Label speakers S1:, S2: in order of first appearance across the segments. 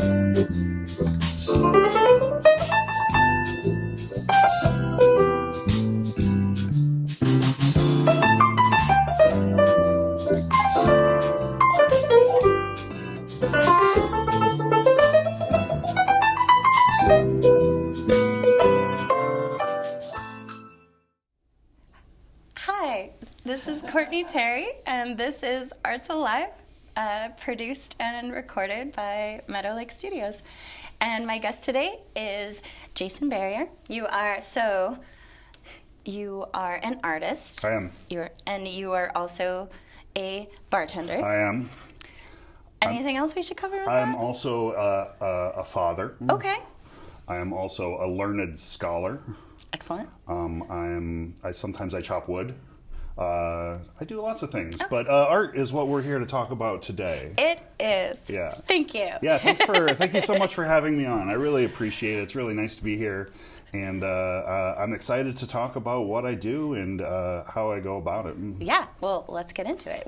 S1: Hi, this is Courtney Terry, and this is Arts Alive, produced and recorded by Meadow Lake Studios. And my guest today is Jason Berrier. You are an artist.
S2: I am.
S1: You are also a bartender.
S2: I am.
S1: Anything else we should cover with
S2: I'm
S1: that?
S2: also a father.
S1: Okay.
S2: I am also a learned scholar.
S1: Excellent.
S2: Sometimes I chop wood. I do lots of things, but art is what we're here to talk about today.
S1: It is.
S2: Yeah.
S1: Thank you.
S2: Yeah, thank you so much for having me on. I really appreciate it. It's really nice to be here, and I'm excited to talk about what I do and how I go about it.
S1: Yeah. Well, let's get into it.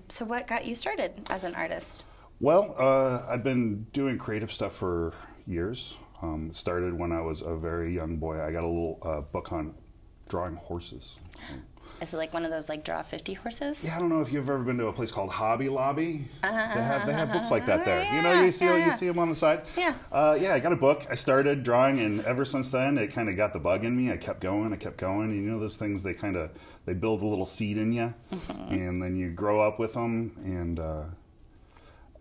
S1: So what got you started as an artist?
S2: Well, I've been doing creative stuff for years. It started when I was a very young boy. I got a little book on drawing horses.
S1: Is it like one of those like draw 50 horses?
S2: Yeah, I don't know if you've ever been to a place called Hobby Lobby. They have books like that there. You see them on the side.
S1: Yeah.
S2: I got a book. I started drawing, and ever since then, it kind of got the bug in me. I kept going. And you know, those things, they build a little seed in you, and then you grow up with them, and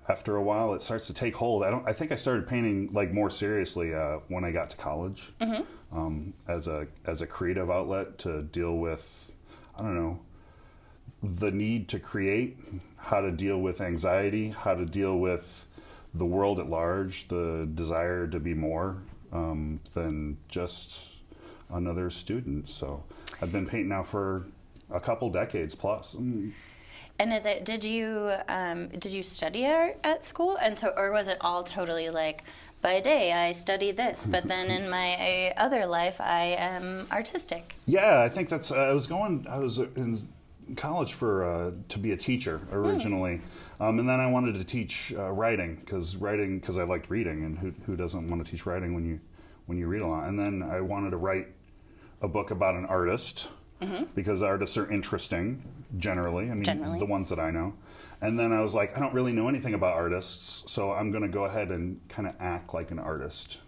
S2: after a while, it starts to take hold. I think I started painting like more seriously when I got to college, as a creative outlet to deal with, I don't know, the need to create, how to deal with anxiety, how to deal with the world at large, the desire to be more than just another student. So I've been painting now for a couple decades plus.
S1: And did you study art at school? Or was it all totally like, by day I study this, but then in my other life I am artistic?
S2: Yeah, I think that's. I was in college to be a teacher originally, and then I wanted to teach writing because I liked reading, and who doesn't want to teach writing when you read a lot? And then I wanted to write a book about an artist. Because artists are interesting, generally. The ones that I know. And then I was like, I don't really know anything about artists, so I'm going to go ahead and kind of act like an artist.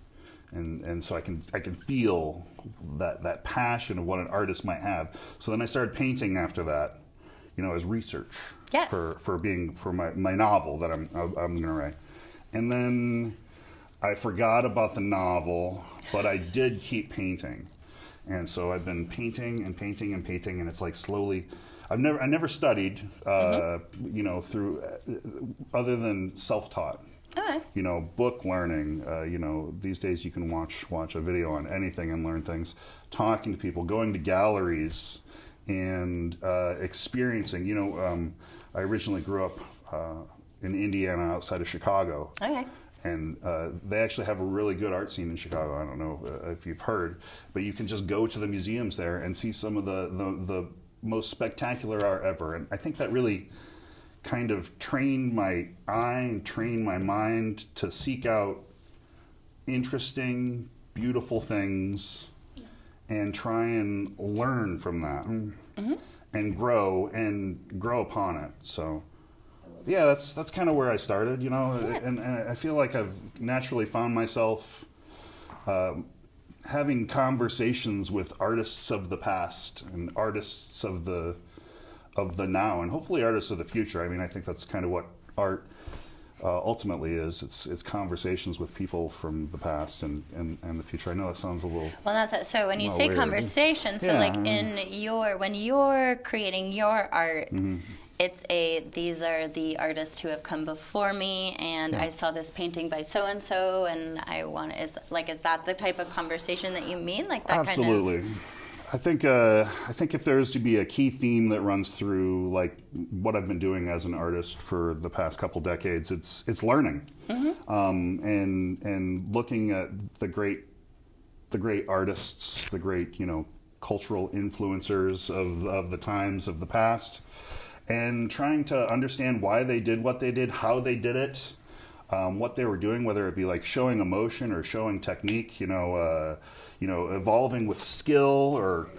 S2: And so I can feel that passion of what an artist might have. So then I started painting after that, as research.
S1: Yes.
S2: for my novel that I'm going to write. And then I forgot about the novel, but I did keep painting. And so I've been painting, and it's like slowly. I never studied, through other than self-taught.
S1: Okay.
S2: Book learning. These days you can watch a video on anything and learn things. Talking to people, going to galleries, and experiencing. I originally grew up in Indiana, outside of Chicago.
S1: Okay.
S2: And they actually have a really good art scene in Chicago. I don't know if you've heard, but you can just go to the museums there and see some of the most spectacular art ever. And I think that really kind of trained my eye and trained my mind to seek out interesting, beautiful things and try and learn from that and grow upon it. So. Yeah, that's kind of where I started, and I feel like I've naturally found myself having conversations with artists of the past and artists of the now, and hopefully artists of the future. I think that's kind of what art ultimately is. It's conversations with people from the past and the future. I know that sounds a little.
S1: Well, that's it. So when you say
S2: weird.
S1: Conversation, so like when you're creating your art. It's these are the artists who have come before me, and I saw this painting by so and so, and is that the type of conversation that you mean? Like that
S2: Absolutely.
S1: kind of.
S2: I think if there's to be a key theme that runs through like what I've been doing as an artist for the past couple decades, it's learning, and looking at the great artists, the great cultural influencers of the times of the past. And trying to understand why they did what they did, how they did it, what they were doing, whether it be like showing emotion or showing technique, evolving with skill or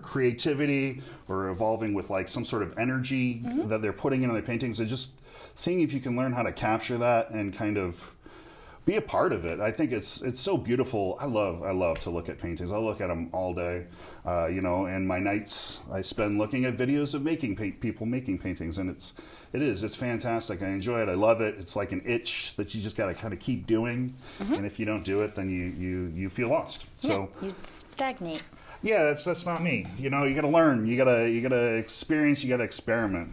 S2: creativity, or evolving with like some sort of energy that they're putting into their paintings, and just seeing if you can learn how to capture that and kind of be a part of it. I think it's so beautiful. I love to look at paintings. I look at them all day, and my nights I spend looking at videos of people making paintings, and it's fantastic. I enjoy it. I love it. It's like an itch that you just got to kind of keep doing, and if you don't do it, then you feel lost. So
S1: you stagnate.
S2: Yeah, that's not me. You got to learn. You gotta experience. You got to experiment.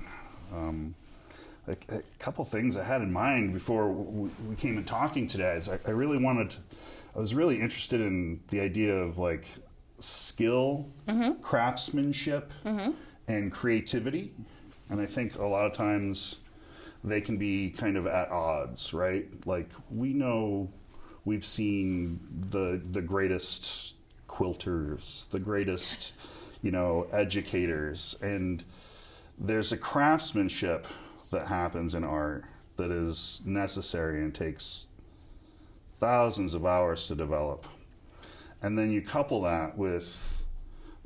S2: A couple things I had in mind before we came in talking today is I was really interested in the idea of like skill, craftsmanship, and creativity. And I think a lot of times they can be kind of at odds, right? Like we've seen the greatest quilters, the greatest, educators, and there's a craftsmanship that happens in art that is necessary and takes thousands of hours to develop. And then you couple that with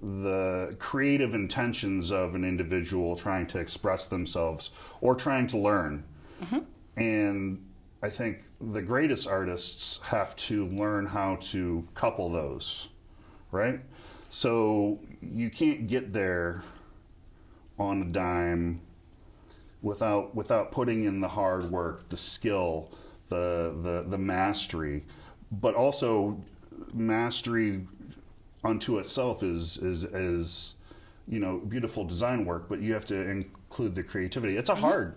S2: the creative intentions of an individual trying to express themselves or trying to learn. And I think the greatest artists have to learn how to couple those, right? So you can't get there on a dime without putting in the hard work, the skill, the mastery, but also mastery unto itself is beautiful design work, but you have to include the creativity. It's a hard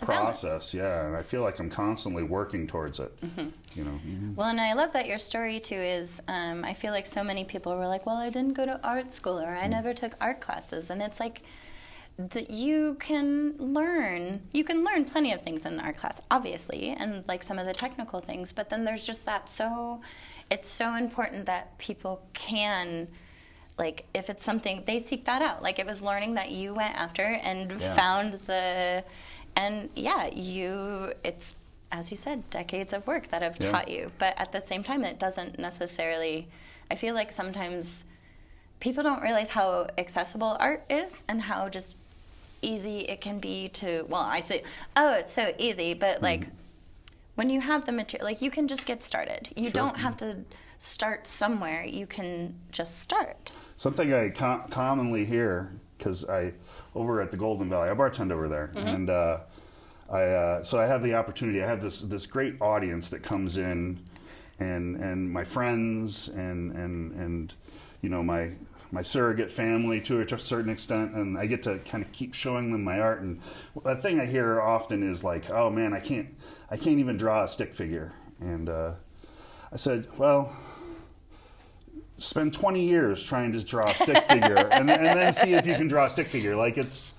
S2: process, yeah, and I feel like I'm constantly working towards it.
S1: Well, and I love that your story too is I feel like so many people were like, well, I didn't go to art school, or I never took art classes, and it's like that you can learn plenty of things in an art class, obviously, and like some of the technical things, but then there's just it's so important that people can, like, if it's something, they seek that out. Like, it was learning that you went after and found it's, as you said, decades of work that have taught you, but at the same time, it doesn't necessarily, I feel like sometimes people don't realize how accessible art is and how just easy it can be to, well, I say, oh, it's so easy, but like when you have the material, like you can just get started. You don't have to start somewhere. You can just start. Something
S2: I commonly hear, because over at the Golden Valley, I bartend over there, and so I have the opportunity. I have this great audience that comes in, and my friends and my surrogate family to a certain extent, and I get to kind of keep showing them my art. And the thing I hear often is like, "Oh man, I can't even draw a stick figure." And I said, "Well, spend 20 years trying to draw a stick figure, and then see if you can draw a stick figure." Like it's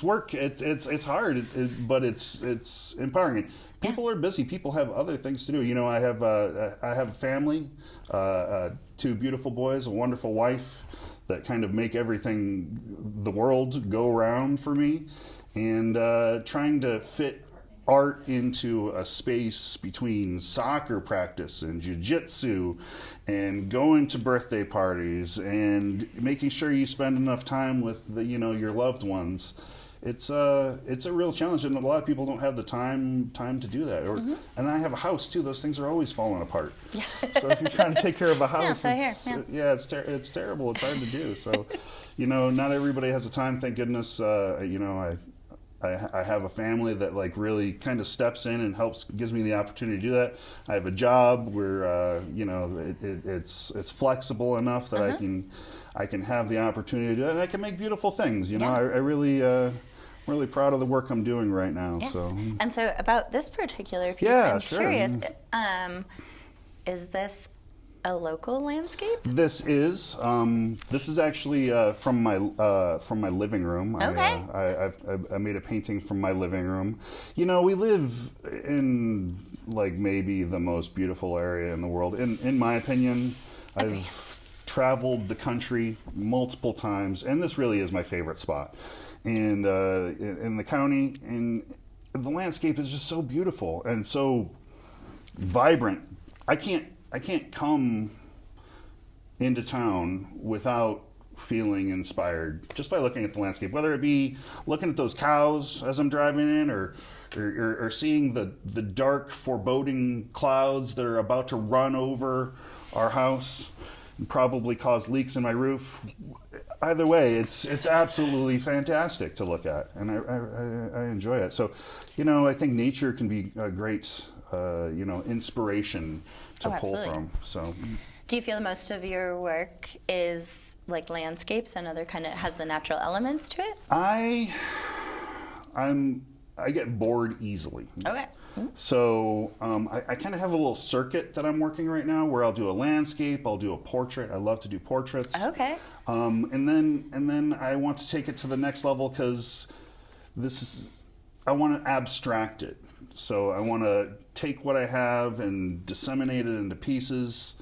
S2: work. It's hard, but it's empowering. People are busy. People have other things to do. I have a family, 2 beautiful boys, a wonderful wife that kind of make everything, the world, go round for me. And trying to fit art into a space between soccer practice and jiu-jitsu and going to birthday parties and making sure you spend enough time with your loved ones. It's a real challenge, and a lot of people don't have the time to do that. And I have a house too; those things are always falling apart. Yeah. So if you're trying to take care of a house, it's terrible. It's hard to do. So, not everybody has the time. Thank goodness, I have a family that like really kind of steps in and gives me the opportunity to do that. I have a job where it's flexible enough that I can have the opportunity to do it, and I can make beautiful things. I really. I'm really proud of the work I'm doing right now.
S1: Yes.
S2: So.
S1: And so about this particular piece, I'm curious, is this a local landscape?
S2: This is actually from my living room.
S1: Okay.
S2: I made a painting from my living room. We live in like maybe the most beautiful area in the world, in my opinion. Okay. I've traveled the country multiple times, and this really is my favorite spot. And in the county, and the landscape is just so beautiful and so vibrant. I can't come into town without feeling inspired just by looking at the landscape, whether it be looking at those cows as I'm driving in, or seeing the dark, foreboding clouds that are about to run over our house and probably cause leaks in my roof. Either way, it's absolutely fantastic to look at, and I enjoy it. So, I think nature can be a great, inspiration to pull from. So,
S1: do you feel most of your work is like landscapes and other kind of has the natural elements to it?
S2: I get bored easily.
S1: Okay.
S2: So I kind of have a little circuit that I'm working right now where I'll do a landscape, I'll do a portrait. I love to do portraits.
S1: Okay.
S2: And then I want to take it to the next level because I want to abstract it. So I want to take what I have and disseminate it into pieces,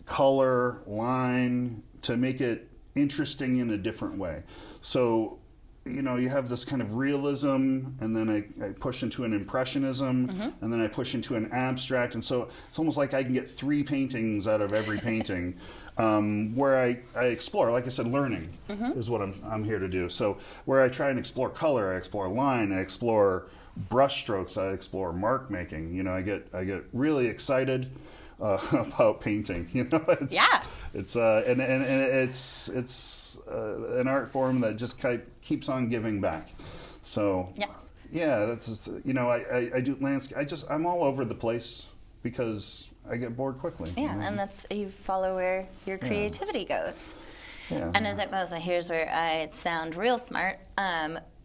S2: color, line, to make it interesting in a different way. So you have this kind of realism, and then I push into an impressionism, and then I push into an abstract, and so it's almost like I can get 3 paintings out of every painting, where I explore. Like I said, learning is what I'm here to do. So where I try and explore color, I explore line, I explore brush strokes, I explore mark making. I get really excited about painting. It's an art form that just keeps on giving back. So
S1: yes,
S2: yeah, that's just, I do landscape. I'm all over the place because I get bored quickly.
S1: Yeah, and that's, you follow where your creativity goes.
S2: Yeah.
S1: And is it mostly, here's where I sound real smart,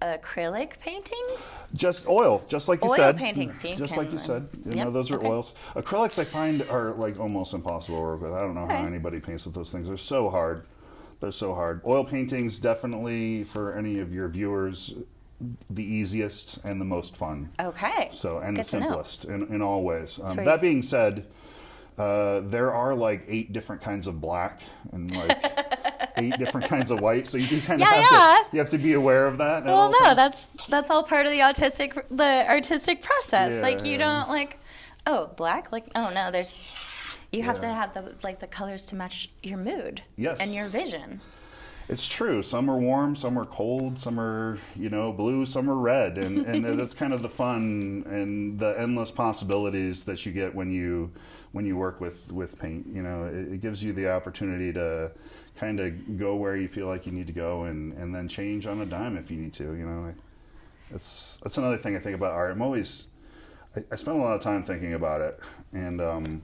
S1: acrylic paintings?
S2: Just oil, just like you
S1: oil
S2: said.
S1: Paintings,
S2: just like you said. Those are oils. Acrylics I find are like almost impossible to work with. I don't know how anybody paints with those things. They're so hard. Oil paintings, definitely, for any of your viewers, the easiest and the most fun.
S1: Okay.
S2: So, and
S1: good
S2: the simplest in all ways.
S1: So
S2: that being said, there are like 8 different kinds of black and like 8 different kinds of white. So you do kind of have to be aware of that.
S1: Well, no, that's all part of the artistic process.
S2: Yeah,
S1: like you don't black. Like no, you have to have the colors to match your mood.
S2: Yes.
S1: And your vision.
S2: It's true. Some are warm, some are cold, some are, blue, some are red. And that's kind of the fun and the endless possibilities that you get when you work with paint. It gives you the opportunity to kind of go where you feel like you need to go and then change on a dime if you need to. That's another thing I think about art. I spend a lot of time thinking about it. And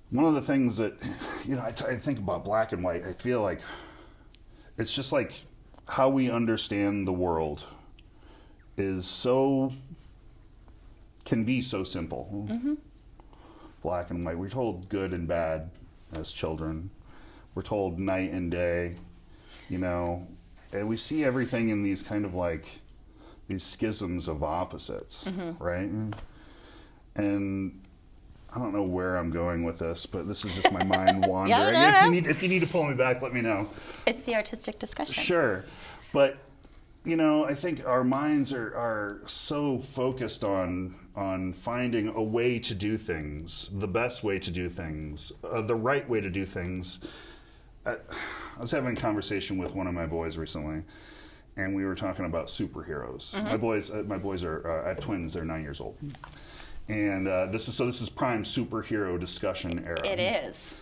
S2: one of the things that, I think about black and white, I feel like it's just like how we understand the world can be so simple. Mm-hmm. Black and white. We're told good and bad as children. We're told night and day, and we see everything in these kind of like these schisms of opposites, right? And I don't know where I'm going with this, but this is just my mind wandering. If you need to pull me back, let me know.
S1: It's the artistic discussion.
S2: Sure. But, I think our minds are so focused on finding a way to do things, the best way to do things, the right way to do things. I was having a conversation with one of my boys recently, and we were talking about superheroes. Mm-hmm. My boys are, I have twins, they're 9 years old. And this is prime superhero discussion era.
S1: It is.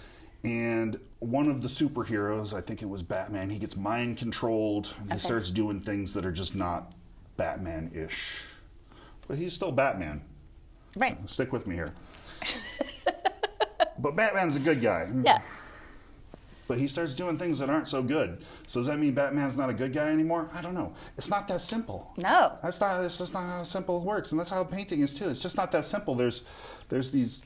S2: And one of the superheroes, I think it was Batman, he gets mind controlled and he starts doing things that are just not Batman-ish. But he's still Batman.
S1: Right.
S2: Stick with me here. But Batman's a good guy.
S1: Yeah.
S2: But he starts doing things that aren't so good. So does that mean Batman's not a good guy anymore? I don't know. It's not that simple.
S1: No.
S2: It's just not how simple it works. And that's how painting is too. It's just not that simple. There's these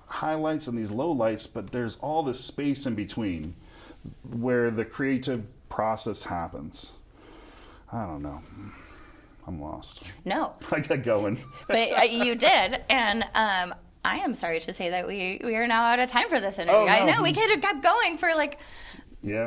S2: highlights and these lowlights, but there's all this space in between where the creative process happens. I don't know. I'm lost.
S1: No.
S2: I got going.
S1: But you did. And I am sorry to say that we are now out of time for this interview.
S2: Oh, no.
S1: I know we could have kept going for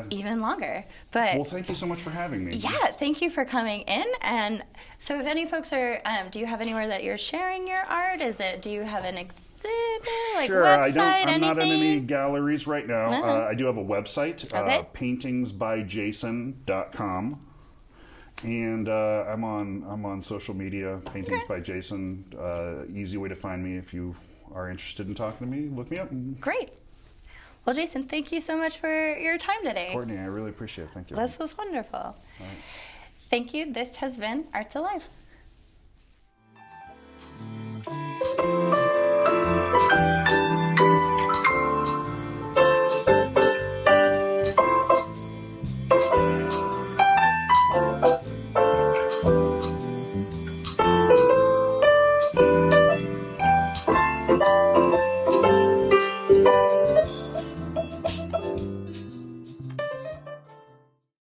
S1: even longer. But
S2: well, thank you so much for having me.
S1: Yeah, thank you for coming in. And so if any folks are, do you have anywhere that you're sharing your art? Do you have an exhibit, like
S2: sure,
S1: website,
S2: I'm not in any
S1: anything?
S2: galleries right now.
S1: Uh-huh.
S2: I do have a website,
S1: Okay.
S2: paintingsbyjason.com. And I'm on social media, Paintings by Jason. Easy way to find me if you are interested in talking to me. Look me up.
S1: Great. Well, Jason, thank you so much for your time today.
S2: Courtney, I really appreciate it. Thank you.
S1: This was wonderful.
S2: All right.
S1: Thank you. This has been Arts Alive.